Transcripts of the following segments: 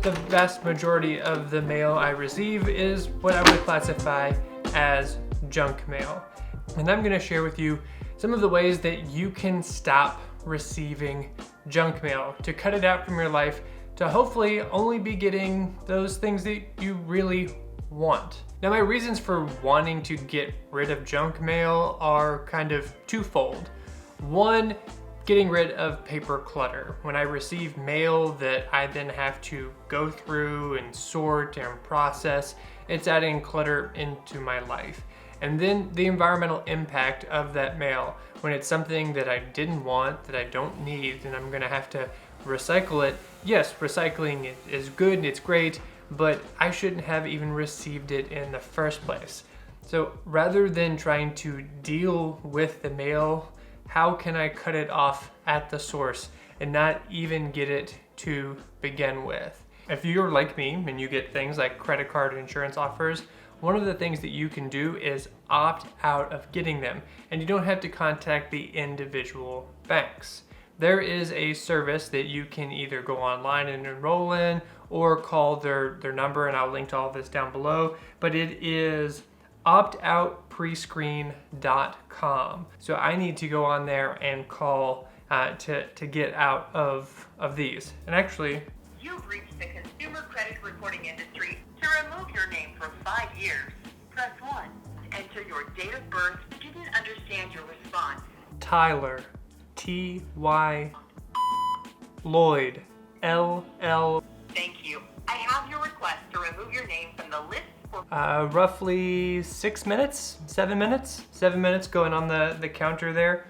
the vast majority of the mail I receive is what I would classify as junk mail. And I'm gonna share with you some of the ways that you can stop receiving junk mail, to cut it out from your life, to hopefully only be getting those things that you really want. Now, my reasons for wanting to get rid of junk mail are kind of twofold. One, getting rid of paper clutter. When I receive mail that I then have to go through and sort and process, it's adding clutter into my life. And then the environmental impact of that mail. When it's something that I didn't want, that I don't need, and I'm gonna have to recycle it. Yes, recycling is good and it's great, but I shouldn't have even received it in the first place. So rather than trying to deal with the mail, how can I cut it off at the source and not even get it to begin with? If you're like me and you get things like credit card insurance offers, one of the things that you can do is opt out of getting them, and you don't have to contact the individual banks. There is a service that you can either go online and enroll in or call their number, and I'll link to all of this down below, but it is optoutprescreen.com. So I need to go on there and call to get out of these. And actually, you've reached the consumer credit reporting industry. To remove your name for 5 years, press 1. Enter your date of birth. Didn't understand your response. Tyler, T-Y, Lloyd, L-L. Thank you. I have your request to remove your name from the list for roughly 6 minutes, 7 minutes, 7 minutes going on the counter there.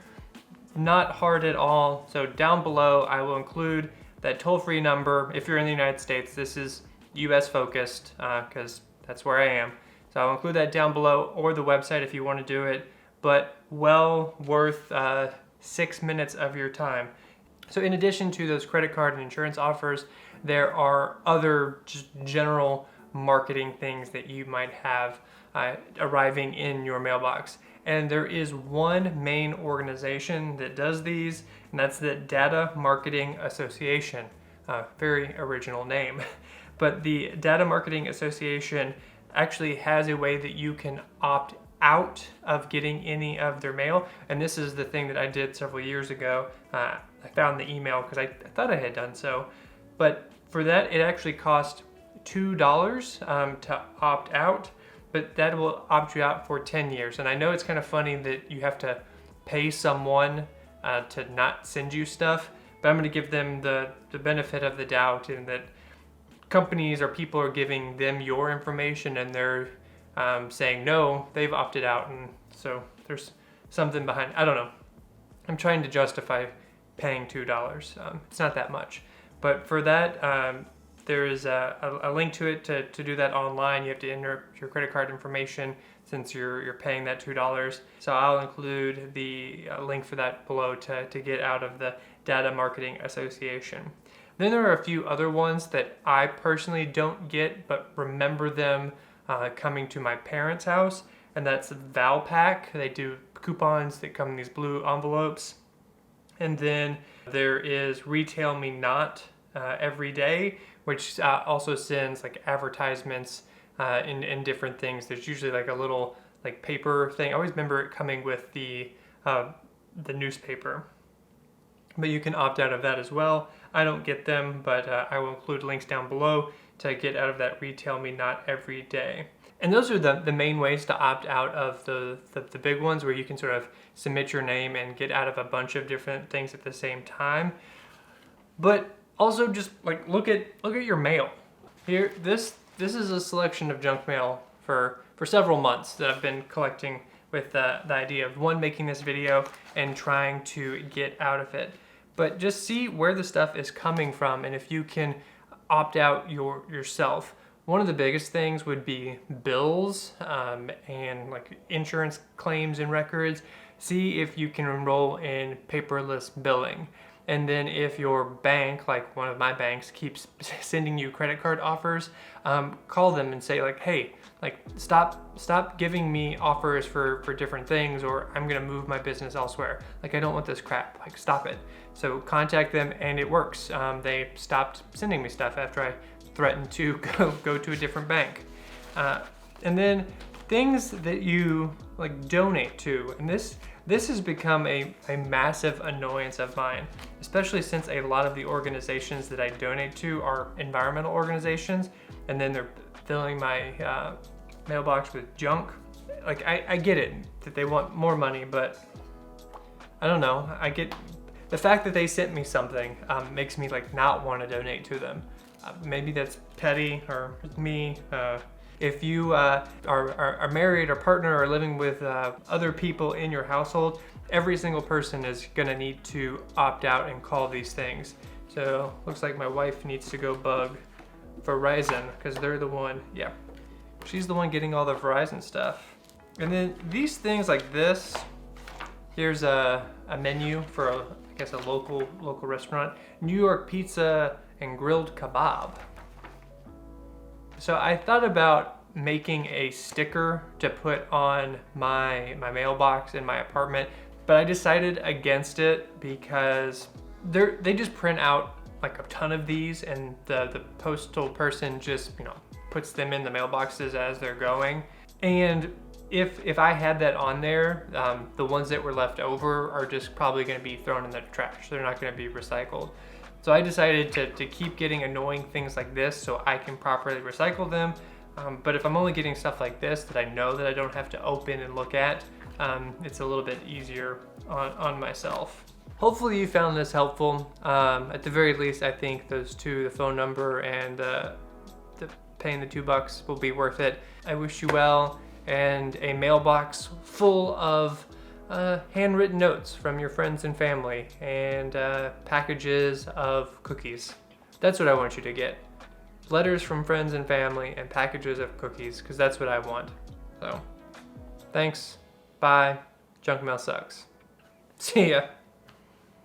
Not hard at all. So down below, I will include that toll-free number. If you're in the United States, this is US focused because that's where I am. So I'll include that down below, or the website if you want to do it, but well worth 6 minutes of your time. So in addition to those credit card and insurance offers, there are other just general marketing things that you might have arriving in your mailbox. And there is one main organization that does these, and that's the Data Marketing Association. Very original name. But the Data Marketing Association actually has a way that you can opt out of getting any of their mail. And this is the thing that I did several years ago. I found the email because I thought I had done so. But for that, it actually cost $2 to opt out, but that will opt you out for 10 years. And I know it's kind of funny that you have to pay someone to not send you stuff, but I'm going to give them the benefit of the doubt in that companies or people are giving them your information and they're saying no, they've opted out, and so there's something behind. I don't know. I'm trying to justify paying $2. It's not that much, but for that, there is a link to it to do that online. You have to enter your credit card information since you're paying that $2. So I'll include the link for that below to get out of the Data Marketing Association. Then there are a few other ones that I personally don't get, but remember them coming to my parents' house, and that's Valpak. They do coupons that come in these blue envelopes. And then there is Retail Me Not every day, which also sends like advertisements in different things. There's usually like a little like paper thing. I always remember it coming with the newspaper. But you can opt out of that as well. I don't get them, but I will include links down below to get out of that Retail Me Not every day. And those are the main ways to opt out of the big ones, where you can sort of submit your name and get out of a bunch of different things at the same time. But also just like look at your mail. Here, this is a selection of junk mail for several months that I've been collecting with the idea of, one, making this video and trying to get out of it. But just see where the stuff is coming from, and if you can opt out yourself. One of the biggest things would be bills and like insurance claims and records. See if you can enroll in paperless billing. And then if your bank, like one of my banks, keeps sending you credit card offers, call them and say like, hey, like stop giving me offers for different things, or I'm gonna move my business elsewhere. Like I don't want this crap, like stop it. So contact them, and it works. They stopped sending me stuff after I threaten to go to a different bank. And then things that you like donate to, and this has become a massive annoyance of mine, especially since a lot of the organizations that I donate to are environmental organizations, and then they're filling my mailbox with junk. Like I get it that they want more money, but I don't know. I get the fact that they sent me something makes me like not want to donate to them. Maybe that's petty or me. If you are married or partner or living with other people in your household, every single person is gonna need to opt out and call these things. So looks like my wife needs to go bug Verizon because they're the one, yeah, she's the one getting all the Verizon stuff. And then these things like this, here's a menu for I guess a local restaurant, New York pizza and grilled kebab. So I thought about making a sticker to put on my mailbox in my apartment, but I decided against it because they just print out like a ton of these, and the postal person just, you know, puts them in the mailboxes as they're going. And if I had that on there, the ones that were left over are just probably going to be thrown in the trash. They're not going to be recycled. So I decided to keep getting annoying things like this so I can properly recycle them. But if I'm only getting stuff like this that I know that I don't have to open and look at, it's a little bit easier on myself. Hopefully you found this helpful. At the very least, I think those two, the phone number and the paying the $2 will be worth it. I wish you well, and a mailbox full of handwritten notes from your friends and family, and packages of cookies. That's what I want you to get. Letters from friends and family and packages of cookies, because that's what I want. So, thanks, bye, junk mail sucks. See ya.